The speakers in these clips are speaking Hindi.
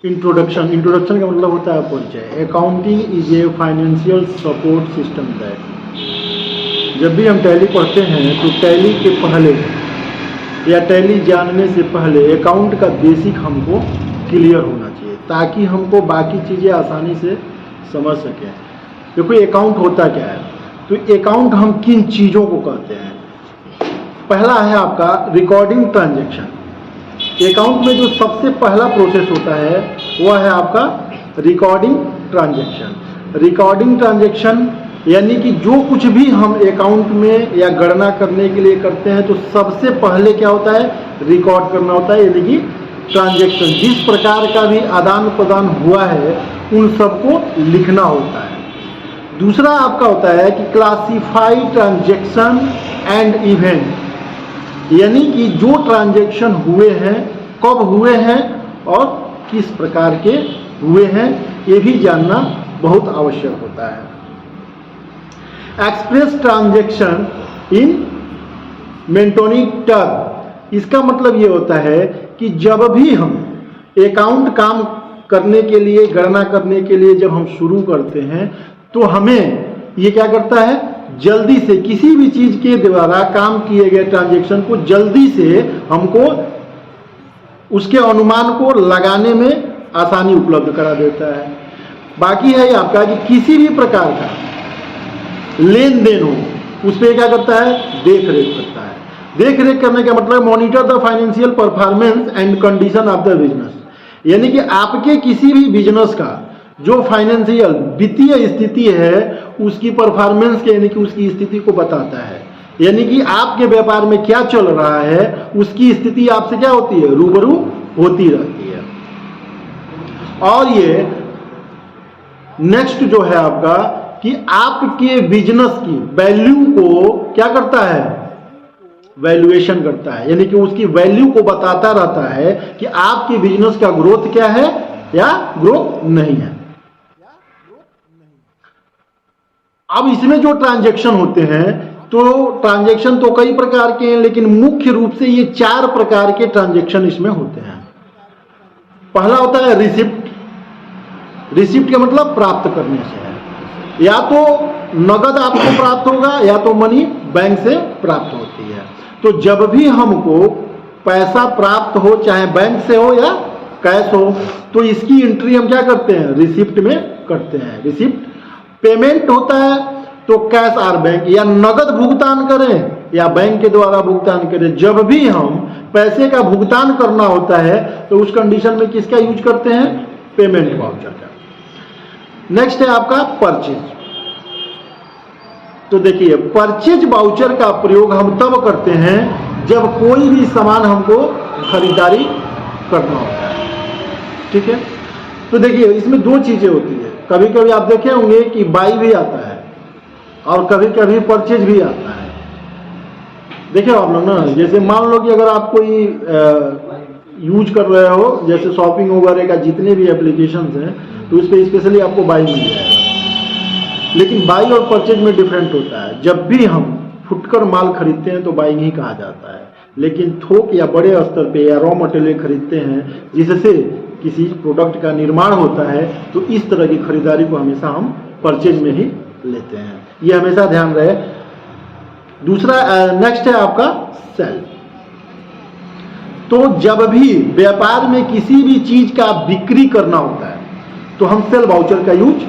इंट्रोडक्शन का मतलब होता है परिचय। Accounting is a financial support system that, जब भी हम टैली पढ़ते हैं तो टैली के पहले या टैली जानने से पहले अकाउंट का बेसिक हमको क्लियर होना चाहिए ताकि हमको बाकी चीज़ें आसानी से समझ सकें। देखो अकाउंट होता क्या है, तो अकाउंट हम किन चीज़ों को कहते हैं। पहला है आपका रिकॉर्डिंग ट्रांजैक्शन। अकाउंट में जो सबसे पहला प्रोसेस होता है वह है आपका रिकॉर्डिंग ट्रांजैक्शन। रिकॉर्डिंग ट्रांजैक्शन यानी कि जो कुछ भी हम अकाउंट में या गणना करने के लिए करते हैं तो सबसे पहले क्या होता है, रिकॉर्ड करना होता है, यानी कि ट्रांजैक्शन जिस प्रकार का भी आदान प्रदान हुआ है उन सबको लिखना होता है। दूसरा आपका होता है कि क्लासिफाई ट्रांजैक्शन एंड इवेंट, यानी कि जो ट्रांजैक्शन हुए हैं कब हुए हैं और किस प्रकार के हुए हैं ये भी जानना बहुत आवश्यक होता है। एक्सप्रेस ट्रांजैक्शन इन मेंटोनिक टर्म, इसका मतलब ये होता है कि जब भी हम अकाउंट काम करने के लिए गणना करने के लिए जब हम शुरू करते हैं तो हमें ये क्या करता है, जल्दी से किसी भी चीज के द्वारा काम किए गए ट्रांजैक्शन को जल्दी से हमको उसके अनुमान को लगाने में आसानी उपलब्ध करा देता है। बाकी है आपका कि किसी भी प्रकार का लेन देन हो उस पर क्या करता है, देख रेख करता है। देख रेख करने का मतलब monitor the financial performance and condition of the business, यानी कि आपके किसी भी बिजनेस का जो फाइनेंशियल वित्तीय स्थिति है उसकी परफॉर्मेंस के यानी कि उसकी स्थिति को बताता है। यानी कि आपके व्यापार में क्या चल रहा है उसकी स्थिति आपसे क्या होती है, रूबरू होती रहती है। और ये नेक्स्ट जो है आपका कि आपके बिजनेस की वैल्यू को क्या करता है, वैल्यूएशन करता है, यानी कि उसकी वैल्यू को बताता रहता है कि आपके बिजनेस का ग्रोथ क्या है या ग्रोथ नहीं है। अब इसमें जो ट्रांजैक्शन होते हैं तो ट्रांजैक्शन तो कई प्रकार के हैं लेकिन मुख्य रूप से ये 4 प्रकार के ट्रांजैक्शन इसमें होते हैं। पहला होता है रिसिप्ट। रिसिप्ट का मतलब प्राप्त करने से है, या तो नगद आपको प्राप्त होगा या तो मनी बैंक से प्राप्त होती है। तो जब भी हमको पैसा प्राप्त हो चाहे बैंक से हो या कैश हो तो इसकी एंट्री हम क्या करते हैं, रिसिप्ट में करते हैं। रिसिप्ट पेमेंट होता है तो कैश आर बैंक, या नगद भुगतान करें या बैंक के द्वारा भुगतान करें, जब भी हम पैसे का भुगतान करना होता है तो उस कंडीशन में किसका यूज करते हैं, पेमेंट वाउचर का। नेक्स्ट है आपका परचेज। तो देखिए परचेज वाउचर का प्रयोग हम तब करते हैं जब कोई भी सामान हमको खरीदारी करना होता है, ठीक है। तो देखिए इसमें 2 चीजें होती है, कभी कभी आप देखे होंगे कि बाई भी आता है और कभी कभी परचेज भी आता है। देखिए आप लोग ना, जैसे मान लो कि अगर आप कोई यूज कर रहे हो जैसे शॉपिंग वगैरह का जितने भी एप्लीकेशंस हैं तो उस पर स्पेशली आपको बाई मिल जाएगा। लेकिन बाई और परचेज में डिफरेंट होता है। जब भी हम फुटकर माल खरीदते हैं तो बाइंग ही कहा जाता है, लेकिन थोक या बड़े स्तर पे या रॉ मटेरियल खरीदते हैं जिससे किसी प्रोडक्ट का निर्माण होता है तो इस तरह की खरीदारी को हमेशा हम परचेज में ही लेते हैं, ये हमेशा ध्यान रहे। दूसरा नेक्स्ट है आपका सेल। तो जब भी व्यापार में किसी भी चीज का बिक्री करना होता है तो हम सेल वाउचर का यूज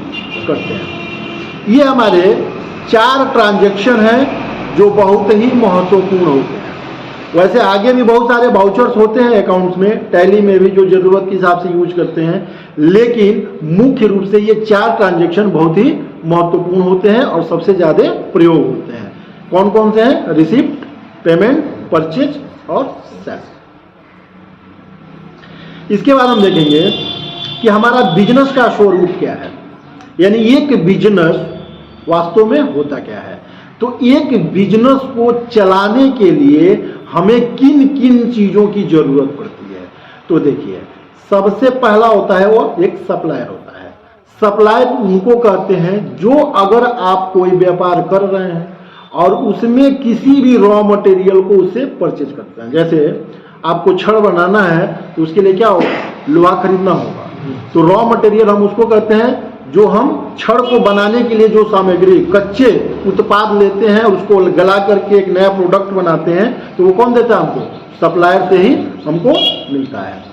करते हैं। ये हमारे 4 ट्रांजैक्शन हैं जो बहुत ही महत्वपूर्ण होते हैं। वैसे आगे भी बहुत सारे वाउचर्स होते हैं अकाउंट्स में, टैली में भी, जो जरूरत के हिसाब से यूज करते हैं, लेकिन मुख्य रूप से ये 4 ट्रांजैक्शन बहुत ही महत्वपूर्ण होते हैं और सबसे ज्यादा प्रयोग होते हैं। कौन कौन से हैं, रिसिप्ट, पेमेंट, परचेज और सेल। इसके बाद हम देखेंगे कि हमारा बिजनेस का स्वरूप क्या है, यानी एक बिजनेस वास्तव में होता क्या है। तो एक बिजनेस को चलाने के लिए हमें किन किन चीजों की जरूरत पड़ती है। तो देखिए सबसे पहला होता है वो एक सप्लायर होता है। सप्लायर उनको कहते हैं जो अगर आप कोई व्यापार कर रहे हैं और उसमें किसी भी रॉ मटेरियल को उससे परचेज करते हैं। जैसे आपको छड़ बनाना है तो उसके लिए क्या होगा, लोहा खरीदना होगा, तो रॉ मटेरियल हम उसको कहते हैं जो हम छड़ को बनाने के लिए जो सामग्री कच्चे उत्पाद लेते हैं और उसको गला करके एक नया प्रोडक्ट बनाते हैं, तो वो कौन देता है हमको? सप्लायर से ही हमको मिलता है।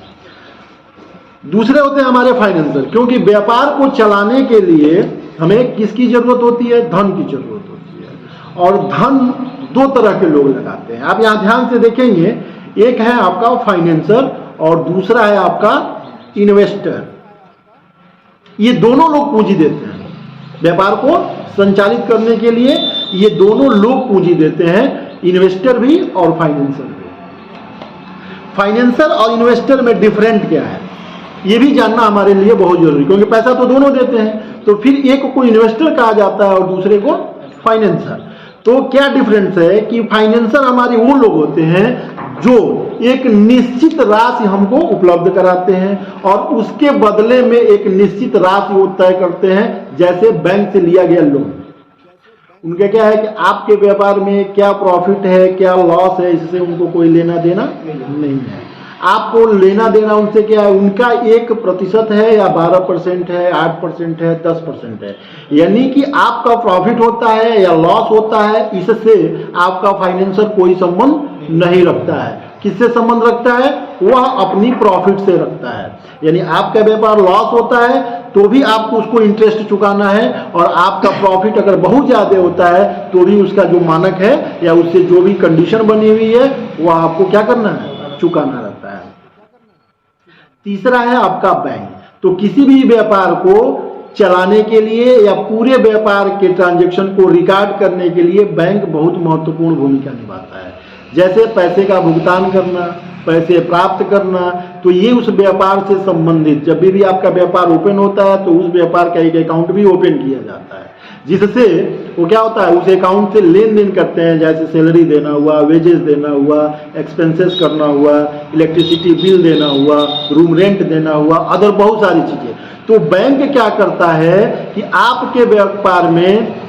दूसरे होते हैं हमारे फाइनेंसर, क्योंकि व्यापार को चलाने के लिए हमें किसकी जरूरत होती है? धन की जरूरत होती है। और धन दो तरह के लोग लगाते हैं। आप यहाँ ध्यान से देखेंगे, एक है आपका फाइनेंसर और दूसरा है आपका इन्वेस्टर। ये दोनों लोग पूंजी देते हैं व्यापार को संचालित करने के लिए। ये दोनों लोग पूंजी देते हैं, इन्वेस्टर भी और फाइनेंसर भी। फाइनेंसर और इन्वेस्टर में डिफरेंट क्या है, ये भी जानना हमारे लिए बहुत जरूरी, क्योंकि पैसा तो दोनों देते हैं। तो फिर एक को इन्वेस्टर कहा जाता है और दूसरे को फाइनेंसर। तो क्या डिफरेंस है कि फाइनेंसर हमारे वो लोग होते हैं जो एक निश्चित राशि हमको उपलब्ध कराते हैं और उसके बदले में एक निश्चित राशि वो तय करते हैं, जैसे बैंक से लिया गया लोन। उनका क्या है कि आपके व्यापार में क्या प्रॉफिट है, क्या लॉस है, इससे उनको कोई लेना देना नहीं है। आपको लेना देना उनसे क्या है? उनका 1% है या 12% है, 8% है, 10% है। यानी कि आपका प्रॉफिट होता है या लॉस होता है, इससे आपका फाइनेंसर कोई संबंध नहीं रखता है। किससे संबंध रखता है? वह अपनी प्रॉफिट से रखता है। यानी आपका व्यापार लॉस होता है तो भी आपको उसको इंटरेस्ट चुकाना है, और आपका प्रॉफिट अगर बहुत ज्यादा होता है तो भी उसका जो मानक है या उससे जो भी कंडीशन बनी हुई है वह आपको क्या करना है? चुकाना रहता है। तीसरा है आपका बैंक। तो किसी भी व्यापार को चलाने के लिए या पूरे व्यापार के ट्रांजैक्शन को रिकॉर्ड करने के लिए बैंक बहुत महत्वपूर्ण भूमिका निभाता है। जैसे पैसे का भुगतान करना, पैसे प्राप्त करना, तो ये उस व्यापार से संबंधित, जब भी आपका व्यापार ओपन होता है तो उस व्यापार का एक अकाउंट भी ओपन किया जाता है, जिससे वो क्या होता है? उस अकाउंट से लेन देन करते हैं, जैसे सैलरी देना हुआ, वेजेस देना हुआ, एक्सपेंसेस करना हुआ, इलेक्ट्रिसिटी बिल देना हुआ, रूम रेंट देना हुआ, अदर बहुत सारी चीजें। तो बैंक क्या करता है कि आपके व्यापार में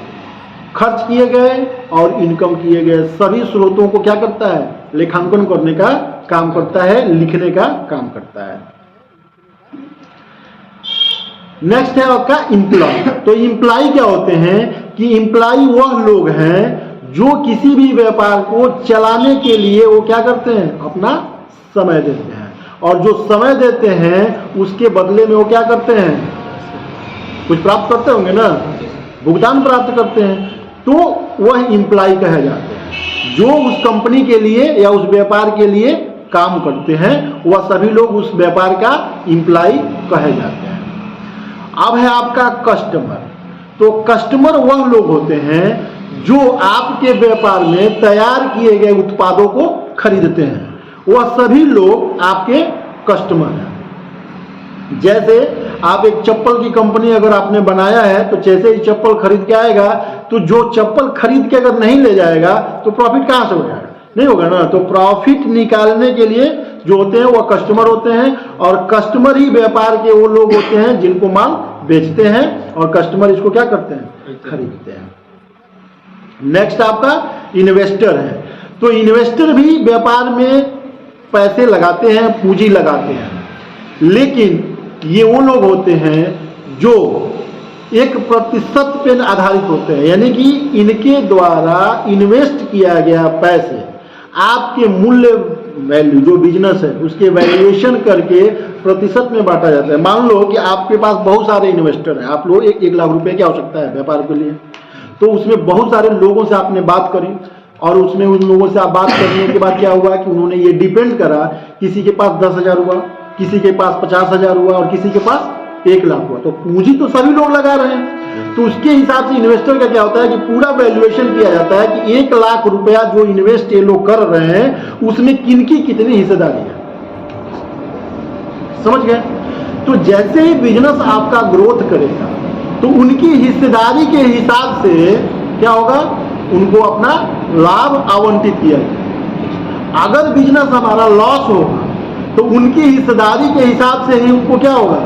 खर्च किए गए और इनकम किए गए सभी स्रोतों को क्या करता है? लेखांकन करने का काम करता है, लिखने का काम करता है। नेक्स्ट है आपका इम्प्लॉय। तो इम्प्लॉय क्या होते हैं कि इम्प्लॉय वह लोग हैं जो किसी भी व्यापार को चलाने के लिए वो क्या करते हैं? अपना समय देते हैं, और जो समय देते हैं उसके बदले में वो क्या करते हैं? कुछ प्राप्त करते होंगे ना, भुगतान प्राप्त करते हैं। तो वह इम्प्लॉय कहे जाते हैं जो उस कंपनी के लिए या उस व्यापार के लिए काम करते हैं, वह सभी लोग उस व्यापार का इम्प्लॉय कहे जाते हैं। अब है आपका कस्टमर। तो कस्टमर वह लोग होते हैं जो आपके व्यापार में तैयार किए गए उत्पादों को खरीदते हैं, वह सभी लोग आपके कस्टमर हैं। जैसे आप एक चप्पल की कंपनी अगर आपने बनाया है, तो जैसे ही चप्पल खरीद के आएगा, तो जो चप्पल खरीद के अगर नहीं ले जाएगा तो प्रॉफिट कहाँ से हो जाएगा? नहीं होगा ना। तो प्रॉफिट निकालने के लिए जो होते हैं वह कस्टमर होते हैं, और कस्टमर ही व्यापार के वो लोग होते हैं जिनको माल बेचते हैं, और कस्टमर इसको क्या करते हैं? खरीदते हैं। नेक्स्ट आपका इन्वेस्टर है। तो इन्वेस्टर भी व्यापार में पैसे लगाते हैं, पूंजी लगाते हैं, लेकिन ये वो लोग होते हैं जो 1% पे आधारित होते हैं। यानी कि इनके द्वारा इन्वेस्ट किया गया पैसे आपके मूल्य वैल्यू जो बिजनेस है उसके वैल्यूएशन करके प्रतिशत में बांटा जाता है। मान लो कि आपके पास बहुत सारे इन्वेस्टर हैं, आप लोग 1 लाख रुपए की आवश्यकता है व्यापार के लिए, तो उसमें बहुत सारे लोगों से आपने बात करी, और उसमें उन लोगों से आप बात करने के बाद क्या हुआ कि उन्होंने ये डिपेंड करा, किसी के पास 10,000 हुआ, किसी के पास 50,000 हुआ, और किसी के पास 1 लाख हुआ। तो पूंजी तो सभी लोग लगा रहे हैं। तो उसके हिसाब से इन्वेस्टर का क्या होता है कि पूरा वैल्यूएशन किया जाता है कि 1 लाख रुपया जो इन्वेस्ट ये लोग कर रहे हैं उसमें किनकी कितनी हिस्सेदारी है। समझ गए? तो जैसे ही बिजनेस आपका ग्रोथ करेगा तो उनकी हिस्सेदारी के हिसाब से क्या होगा? उनको अपना लाभ आवंटित किया जाएगा। अगर बिजनेस हमारा लॉस होगा तो उनकी हिस्सेदारी के हिसाब से ही उनको क्या होगा?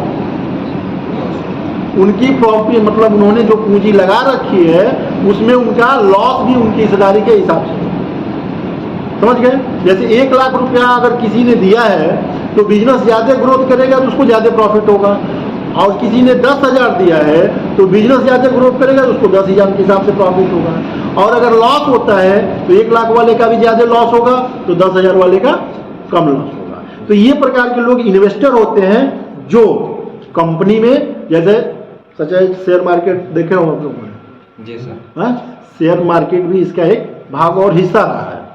उनकी प्रॉफिट, मतलब उन्होंने जो पूंजी लगा रखी है उसमें उनका लॉस भी उनकी हिस्सेदारी के हिसाब से। समझ गए? जैसे 1 लाख रुपया अगर किसी ने दिया है तो बिजनेस ज़्यादा ग्रोथ करेगा तो उसको ज़्यादा प्रॉफिट होगा, और किसी ने 10,000 दिया है तो बिजनेस ज़्यादा ग्रोथ करेगा तो उसको 10,000 के हिसाब से प्रॉफिट होगा। और अगर लॉस होता है तो 1 लाख वाले का भी ज़्यादा लॉस होगा तो 10,000 वाले का कम लॉस होगा। तो ये प्रकार के लोग इन्वेस्टर होते हैं जो कंपनी में, जैसे सच शेयर मार्केट देखे हो आप लोगों ने? जी सर। हाँ, शेयर मार्केट भी इसका एक भाग और हिस्सा रहा है।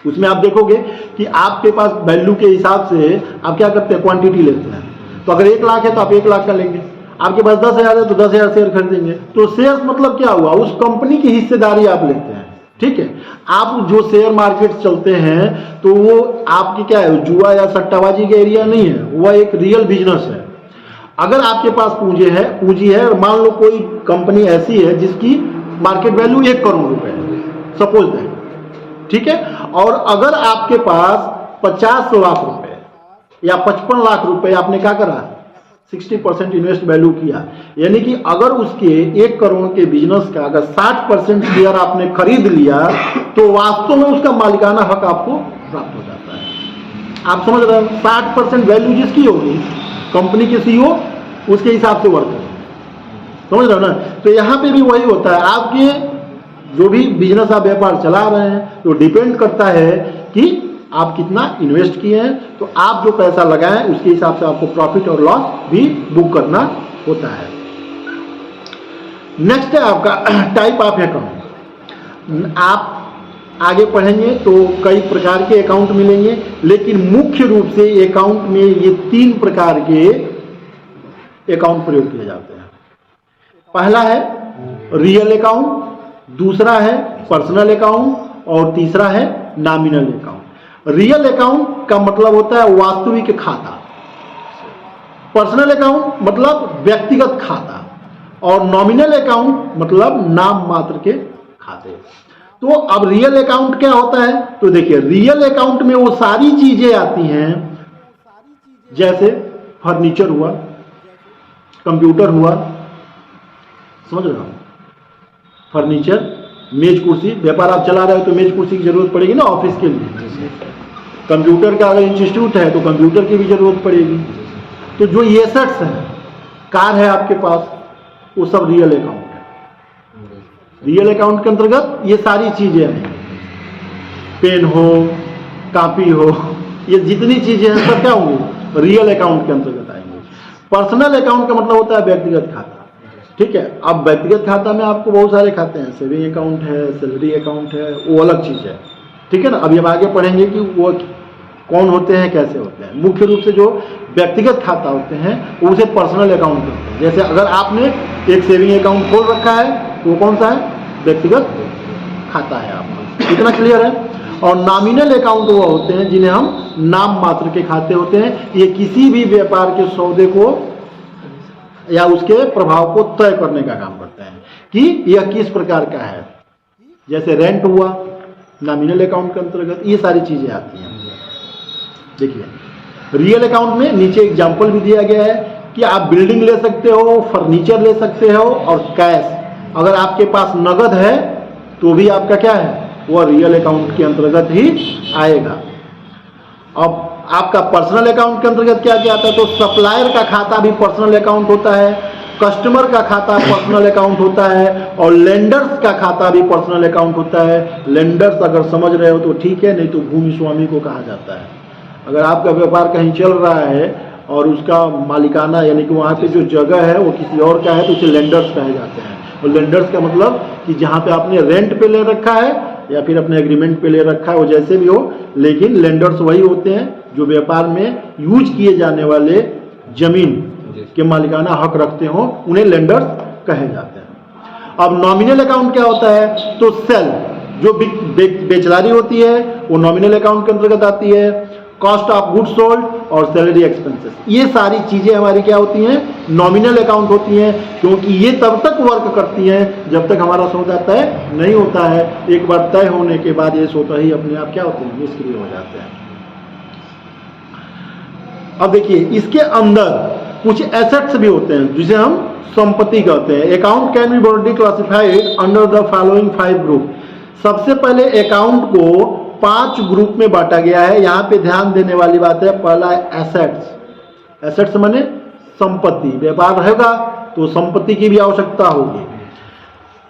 उसमें आप देखोगे कि आपके पास वैल्यू के हिसाब से आप क्या करते हैं, क्वांटिटी लेते हैं। तो अगर 1 लाख है तो आप 1 लाख का लेंगे, आपके पास 10,000 है तो 10,000 शेयर खरीदेंगे। तो शेयर मतलब क्या हुआ, उस कंपनी की हिस्सेदारी आप लेते हैं। ठीक है, आप जो शेयर मार्केट चलते हैं तो वो आपकी क्या है, जुआ या सट्टाबाजी का एरिया नहीं है, वह एक रियल बिजनेस है। अगर आपके पास पूंजी है और मान लो कोई कंपनी ऐसी है जिसकी मार्केट वैल्यू 1 करोड़ रुपए है, सपोज दैट, ठीक है, और अगर आपके पास 50 लाख रुपए या 55 लाख रुपए आपने क्या करा, 60% इन्वेस्ट वैल्यू किया, यानी कि अगर उसके 1 करोड़ के बिजनेस का अगर 60% शेयर आपने खरीद लिया तो वास्तव में उसका मालिकाना हक आपको प्राप्त हो जाता है। आप समझ रहे हो, 60% वैल्यू जिसकी होगी कंपनी के सीईओ उसके हिसाब से वर्क करेंगे, समझ रहे हो ना। तो यहाँ पे भी वही होता है, आपके जो भी बिजनेस आप व्यापार चला रहे हैं तो डिपेंड करता है कि आप कितना इन्वेस्ट किए हैं। तो आप जो पैसा लगाएं उसके हिसाब से आपको प्रॉफिट और लॉस भी बुक करना होता है। नेक्स्ट है आपका टाइप ऑफ अकाउंट। आप आगे पढ़ेंगे तो कई प्रकार के अकाउंट मिलेंगे, लेकिन मुख्य रूप से अकाउंट में ये 3 प्रकार के अकाउंट प्रयोग किए जाते हैं। पहला है रियल अकाउंट, दूसरा है पर्सनल अकाउंट और तीसरा है नॉमिनल अकाउंट। रियल अकाउंट का मतलब होता है वास्तविक खाता, पर्सनल अकाउंट मतलब व्यक्तिगत खाता, और नॉमिनल अकाउंट मतलब नाम मात्र के खाते। तो अब रियल अकाउंट क्या होता है, तो देखिए रियल अकाउंट में वो सारी चीजें आती हैं, जैसे फर्नीचर हुआ, कंप्यूटर हुआ, समझ रहे हो, फर्नीचर, मेज कुर्सी, व्यापार आप चला रहे हो तो मेज कुर्सी की जरूरत पड़ेगी ना ऑफिस के लिए। कंप्यूटर का अगर इंस्टीट्यूट है तो कंप्यूटर की भी जरूरत पड़ेगी। तो जो ये एसेट्स हैं, कार है आपके पास, वो सब रियल अकाउंट है। रियल अकाउंट के अंतर्गत ये सारी चीजें हैं, पेन हो, कॉपी हो, ये जितनी चीजें हैं सब क्या होंगी, रियल अकाउंट के अंतर्गत आएंगे। पर्सनल अकाउंट का मतलब होता है व्यक्तिगत खाता। ठीक है, अब व्यक्तिगत खाता में आपको बहुत सारे खाते हैं, सेविंग अकाउंट है, सैलरी अकाउंट है, वो अलग चीज है। ठीक है ना, अभी हम आगे पढ़ेंगे कि वो कौन होते हैं, कैसे होते हैं। मुख्य रूप से जो व्यक्तिगत खाता होते हैं वो उसे पर्सनल अकाउंट कहते हैं। जैसे अगर आपने एक सेविंग अकाउंट खोल रखा है तो वो कौन सा है, व्यक्तिगत खाता है आपका। इतना क्लियर है। और नॉमिनल अकाउंट वो होते हैं जिन्हें हम नाम मात्र के खाते होते हैं। ये किसी भी व्यापार के सौदे को या उसके प्रभाव को तय करने का काम करते हैं कि यह किस प्रकार का है। जैसे रेंट हुआ, नॉमिनल अकाउंट के अंतर्गत ये सारी चीजें आती हैं। देखिए रियल अकाउंट में नीचे एग्जांपल भी दिया गया है कि आप बिल्डिंग ले सकते हो, फर्नीचर ले सकते हो, और कैश अगर आपके पास नगद है तो भी आपका क्या है, वह रियल अकाउंट के अंतर्गत ही आएगा। अब आपका पर्सनल अकाउंट के अंतर्गत क्या क्या आता है, तो सप्लायर का खाता भी पर्सनल अकाउंट होता है, कस्टमर का खाता पर्सनल अकाउंट होता है, और लेंडर्स का खाता भी पर्सनल अकाउंट होता है। लेंडर्स अगर समझ रहे हो तो ठीक है, नहीं तो भूमि स्वामी को कहा जाता है। अगर आपका व्यापार कहीं चल रहा है और उसका मालिकाना यानी कि वहाँ पे जो जगह है वो किसी और का है तो उसे लेंडर्स कहे जाते हैं। और लेंडर्स का मतलब कि जहाँ पे आपने रेंट पे ले रखा है या फिर अपने एग्रीमेंट पे ले रखा है, वो जैसे भी हो, लेकिन लेंडर्स वही होते हैं जो व्यापार में यूज किए जाने वाले जमीन के मालिकाना हक रखते हो, उन्हें लेंडर्स कहे जाते हैं। अब नॉमिनल अकाउंट क्या होता है, तो सेल जो बेचदारी होती है वो नॉमिनल अकाउंट के अंतर्गत आती है। कॉस्ट ऑफ गुड्स सोल्ड और सैलरी एक्सपेंसेस, ये सारी चीजें हमारी क्या होती हैं, नॉमिनल अकाउंट होती हैं, क्योंकि ये तब तक वर्क करती हैं जब तक हमारा सौदा तय नहीं होता है। एक बार तय होने के बाद ये सौदा ही अपने आप क्या होते हैं, निष्क्रिय हो जाते हैं। अब देखिए इसके अंदर कुछ एसेट्स भी होते हैं जिसे हम संपत्ति कहते हैं। Account can be broadly classified under the following 5 group. सबसे पहले अकाउंट को 5 ग्रुप में बांटा गया है। यहाँ पे ध्यान देने वाली बात है, पहला है एसेट्स। एसेट्स माने संपत्ति, व्यापार रहेगा तो संपत्ति की भी आवश्यकता होगी।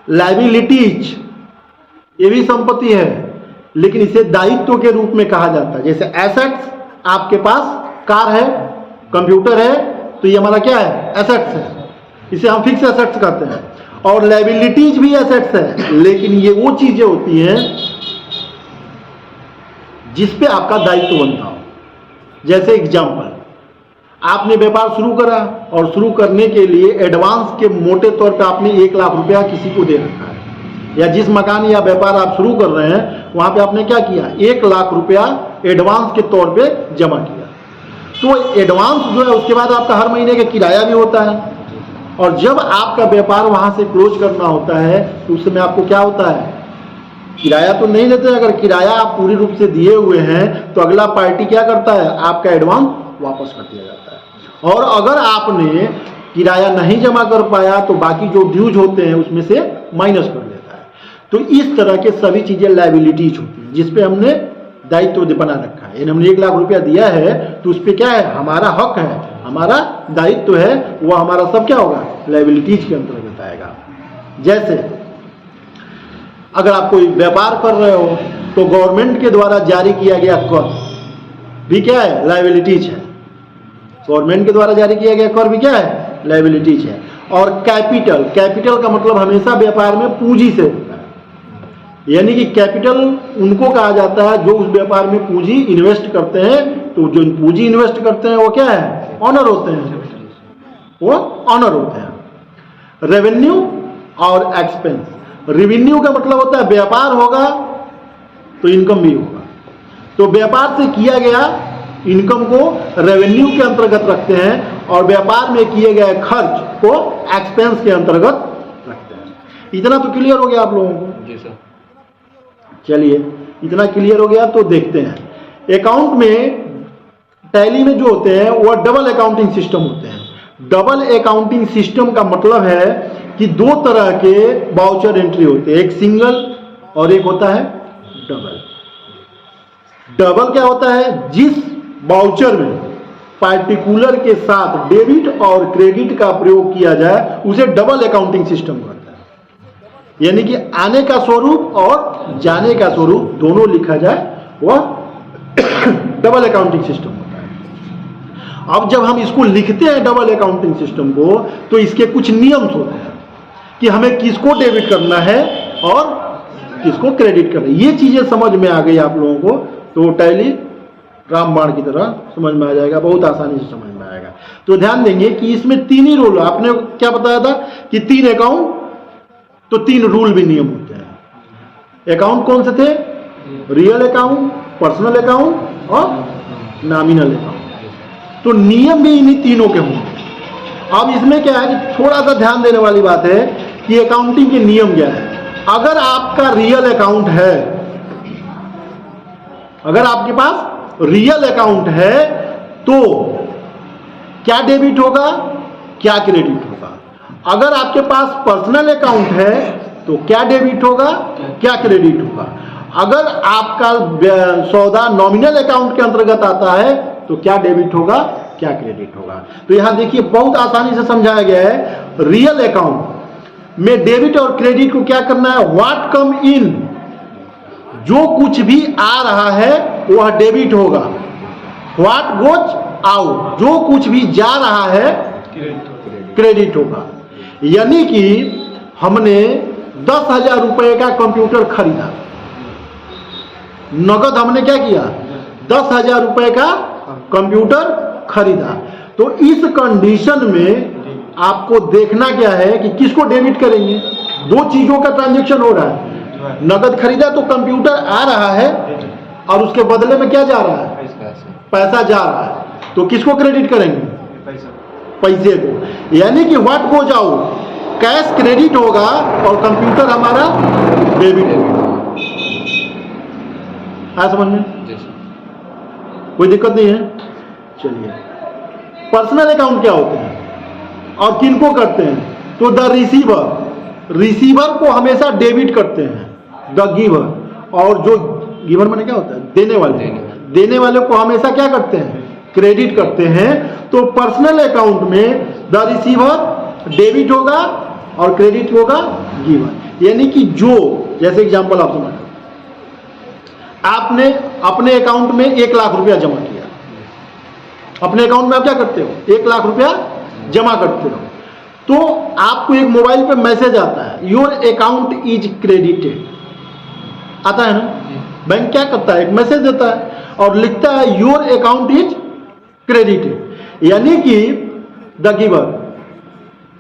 लायबिलिटीज, ये भी संपत्ति है लेकिन इसे दायित्व के रूप में कहा जाता है। जैसे एसेट्स, आपके पास कार है, कंप्यूटर है, तो ये हमारा क्या है, एसेट्स है, इसे हम फिक्स एसेट्स कहते हैं। और लायबिलिटीज भी एसेट्स है, लेकिन ये वो चीजें होती हैं जिस पे आपका दायित्व बनता हो। जैसे एग्जाम्पल, आपने व्यापार शुरू करा और शुरू करने के लिए एडवांस के मोटे तौर पे आपने 1 लाख रुपया किसी को दे रखा है, या जिस मकान या व्यापार आप शुरू कर रहे हैं वहां पे आपने क्या किया, 1 लाख रुपया एडवांस के तौर पे जमा किया। तो एडवांस जो है उसके बाद आपका हर महीने का किराया भी होता है, और जब आपका व्यापार वहां से क्लोज करना होता है तो उस समय आपको क्या होता है, किराया तो नहीं लेते। अगर किराया आप पूरी रूप से दिए हुए हैं तो अगला पार्टी क्या करता है, आपका एडवांस वापस कर दिया जाता है। और अगर आपने किराया नहीं जमा कर पाया तो बाकी जो ड्यूज होते हैं उसमें से माइनस कर देता है। तो इस तरह के सभी चीजें लायबिलिटीज होती हैं जिसपे हमने दायित्व बना रखा है। यानी हमने 1 लाख रुपया दिया है तो उस पर क्या है, हमारा हक है, हमारा दायित्व है, वह हमारा सब क्या होगा, लायबिलिटीज के अंतर्गत आएगा। जैसे अगर आप कोई व्यापार कर रहे हो तो गवर्नमेंट के द्वारा जारी किया गया कर भी क्या है, लायबिलिटीज है। गवर्नमेंट के द्वारा जारी किया गया कर भी क्या है, लायबिलिटीज है। और कैपिटल, कैपिटल का मतलब हमेशा व्यापार में पूंजी से होता है, यानी कि कैपिटल उनको कहा जाता है जो उस व्यापार में पूंजी इन्वेस्ट करते हैं। तो जो पूंजी इन्वेस्ट करते हैं वो क्या है, ऑनर होते हैं, वो ऑनर होते हैं। रेवेन्यू और एक्सपेंस, रेवेन्यू का मतलब होता है व्यापार होगा तो इनकम भी होगा, तो व्यापार से किया गया इनकम को रेवेन्यू के अंतर्गत रखते हैं और व्यापार में किए गए खर्च को एक्सपेंस के अंतर्गत रखते हैं। इतना तो क्लियर हो गया आप लोगों को? जी सर। चलिए, इतना क्लियर हो गया तो देखते हैं। अकाउंट में, टैली में जो होते हैं वह डबल अकाउंटिंग सिस्टम होते हैं। डबल अकाउंटिंग सिस्टम का मतलब है कि 2 तरह के वाउचर एंट्री होते हैं, एक सिंगल और एक होता है डबल। डबल क्या होता है, जिस वाउचर में पार्टिकुलर के साथ डेबिट और क्रेडिट का प्रयोग किया जाए उसे डबल अकाउंटिंग सिस्टम कहता है। यानी कि आने का स्वरूप और जाने का स्वरूप दोनों लिखा जाए वह डबल अकाउंटिंग सिस्टम होता है। अब जब हम इसको लिखते हैं डबल अकाउंटिंग सिस्टम को, तो इसके कुछ नियम होते हैं कि हमें किसको डेबिट करना है और किसको क्रेडिट करना है। ये चीजें समझ में आ गई आप लोगों को तो टैली रामबाण की तरह समझ में आ जाएगा, बहुत आसानी से समझ में आएगा। तो ध्यान देंगे कि इसमें 3 ही रूल, आपने क्या बताया था कि 3 अकाउंट तो 3 रूल भी नियम होते हैं। अकाउंट कौन से थे, रियल अकाउंट, पर्सनल अकाउंट और नॉमिनल अकाउंट। तो नियम भी इन्हीं तीनों के होंगे। अब इसमें क्या है कि थोड़ा सा ध्यान देने वाली बात है कि अकाउंटिंग के नियम क्या है। अगर आपका रियल अकाउंट है, अगर आपके पास रियल अकाउंट है तो क्या डेबिट होगा, क्या क्रेडिट होगा। अगर आपके पास पर्सनल अकाउंट है तो क्या डेबिट होगा, क्या क्रेडिट होगा। अगर आपका सौदा नॉमिनल अकाउंट के अंतर्गत आता है तो क्या डेबिट होगा, क्या क्रेडिट होगा। तो यहां देखिए बहुत आसानी से समझाया गया है। रियल अकाउंट में डेबिट और क्रेडिट को क्या करना है, व्हाट कम इन, जो कुछ भी आ रहा है वह डेबिट होगा। व्हाट गोज आउट, जो कुछ भी जा रहा है क्रेडिट होगा। यानी कि हमने 10,000 रुपए का कंप्यूटर खरीदा, नगद हमने क्या किया, 10,000 रुपए का कंप्यूटर खरीदा। तो इस कंडीशन में आपको देखना क्या है कि किसको डेबिट करेंगे। 2 चीजों का ट्रांजैक्शन हो रहा है, नगद खरीदा तो कंप्यूटर आ रहा है और उसके बदले में क्या जा रहा है, पैसा जा रहा है। तो किसको क्रेडिट करेंगे, पैसे को। यानी कि what goes out, cash credit होगा और कंप्यूटर हमारा डेबिट होगा। समझ में, कोई दिक्कत नहीं है। चलिए, पर्सनल अकाउंट क्या होते हैं और किनको करते हैं, तो द रिसीवर, रिसीवर को हमेशा डेबिट करते हैं, द गिवर, और जो गिवर माने क्या होता है? देने वाले। देने वाले को हमेशा क्या करते हैं? क्रेडिट करते हैं। तो पर्सनल अकाउंट में द रिसीवर डेबिट होगा और क्रेडिट होगा गिवर। यानी कि जो, जैसे एग्जांपल आप समझ, आपने अपने अकाउंट में 1 लाख रुपया जमा किया। अपने अकाउंट में आप क्या करते हो? 1 लाख रुपया जमा करते हो। तो आपको एक मोबाइल पे मैसेज आता है, योर अकाउंट इज क्रेडिटेड, आता है ना? बैंक क्या करता है? एक मैसेज देता है और लिखता है योर अकाउंट इज क्रेडिटेड। यानी कि द गिवर,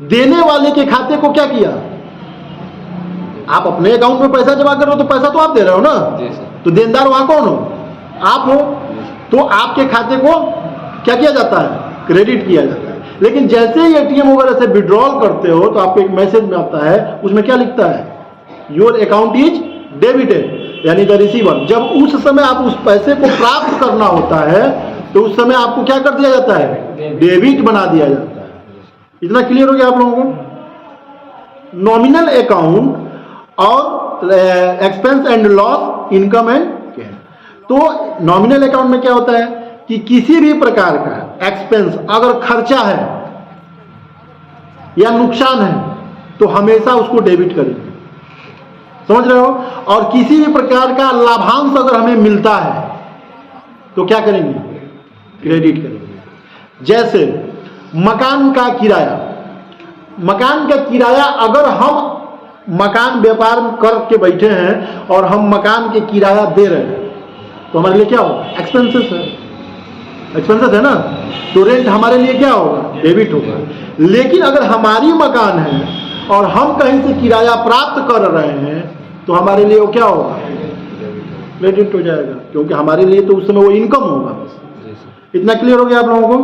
देने वाले के खाते को क्या किया? आप अपने अकाउंट में पैसा जमा कर रहे हो तो पैसा तो आप दे रहे हो ना, तो देनदार वहां कौन हो? आप हो। तो आपके खाते को क्या किया जाता है? क्रेडिट किया जाता है। लेकिन जैसे ही एटीएम वगैरह से विड्रॉल करते हो तो आपको एक मैसेज में आता है, उसमें क्या लिखता है? योर अकाउंट इज डेबिटेड, यानी द रिसीवर। जब उस समय आप उस पैसे को प्राप्त करना होता है तो उस समय आपको क्या कर दिया जाता है? डेबिट बना दिया जाता है। इतना क्लियर हो गया आप लोगों को? नॉमिनल अकाउंट और expense and loss, income and gain. तो नॉमिनल अकाउंट में क्या होता है कि किसी भी प्रकार का एक्सपेंस, अगर खर्चा है या नुकसान है तो हमेशा उसको डेबिट करेंगे, समझ रहे हो? और किसी भी प्रकार का लाभांश अगर हमें मिलता है तो क्या करेंगे? क्रेडिट करेंगे। जैसे मकान का किराया, मकान का किराया अगर हम मकान व्यापार करके बैठे हैं और हम मकान के किराया दे रहे हैं तो हमारे लिए क्या होगा? एक्सपेंसेस है, एक्सपेंसेस है ना। तो रेंट हमारे लिए क्या होगा? डेबिट होगा। लेकिन अगर हमारी मकान है और हम कहीं से किराया प्राप्त कर रहे हैं तो हमारे लिए वो क्या होगा? क्रेडिट हो जाएगा, क्योंकि हमारे लिए तो उस समय वो इनकम होगा। इतना क्लियर हो गया आप लोगों को?